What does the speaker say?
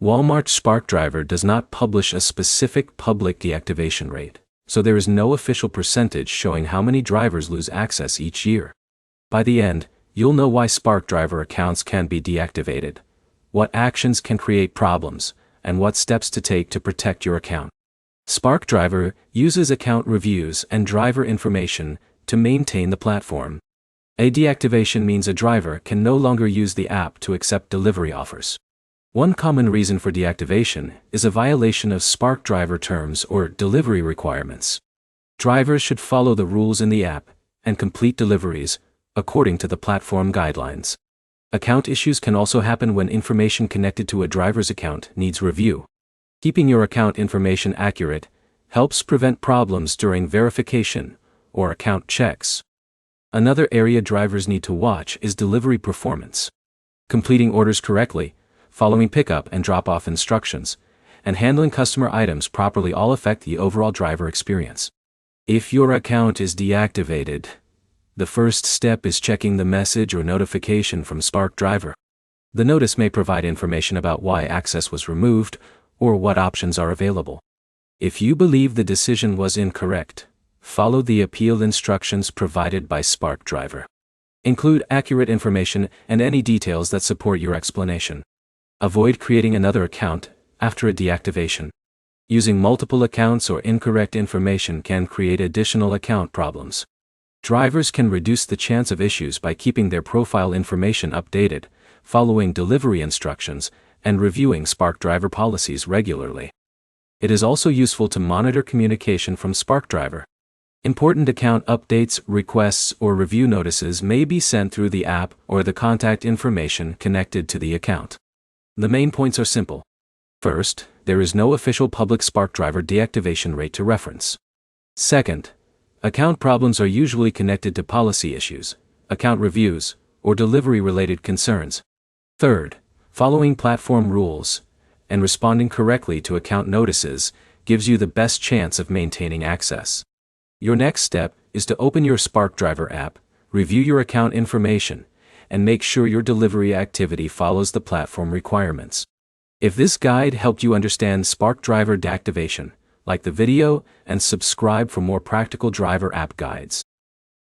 Walmart SparkDriver does not publish a specific public deactivation rate, so there is no official percentage showing how many drivers lose access each year. By the end, you'll know why SparkDriver accounts can be deactivated, what actions can create problems, and what steps to take to protect your account. SparkDriver uses account reviews and driver information to maintain the platform. A deactivation means a driver can no longer use the app to accept delivery offers. One common reason for deactivation is a violation of SparkDriver terms or delivery requirements. Drivers should follow the rules in the app and complete deliveries according to the platform guidelines. Account issues can also happen when information connected to a driver's account needs review. Keeping your account information accurate helps prevent problems during verification or account checks. Another area drivers need to watch is delivery performance. Completing orders correctly, following pickup and drop-off instructions, and handling customer items properly all affect the overall driver experience. If your account is deactivated, the first step is checking the message or notification from SparkDriver. The notice may provide information about why access was removed or what options are available. If you believe the decision was incorrect, follow the appeal instructions provided by SparkDriver. Include accurate information and any details that support your explanation. Avoid creating another account after a deactivation. Using multiple accounts or incorrect information can create additional account problems. Drivers can reduce the chance of issues by keeping their profile information updated, following delivery instructions, and reviewing SparkDriver policies regularly. It is also useful to monitor communication from SparkDriver. Important account updates, requests, or review notices may be sent through the app or the contact information connected to the account. The main points are simple. First, there is no official public SparkDriver deactivation rate to reference. Second, account problems are usually connected to policy issues, account reviews, or delivery-related concerns. Third, following platform rules and responding correctly to account notices gives you the best chance of maintaining access. Your next step is to open your SparkDriver app, review your account information, and make sure your delivery activity follows the platform requirements. If this guide helped you understand SparkDriver deactivation, like the video and subscribe for more practical driver app guides.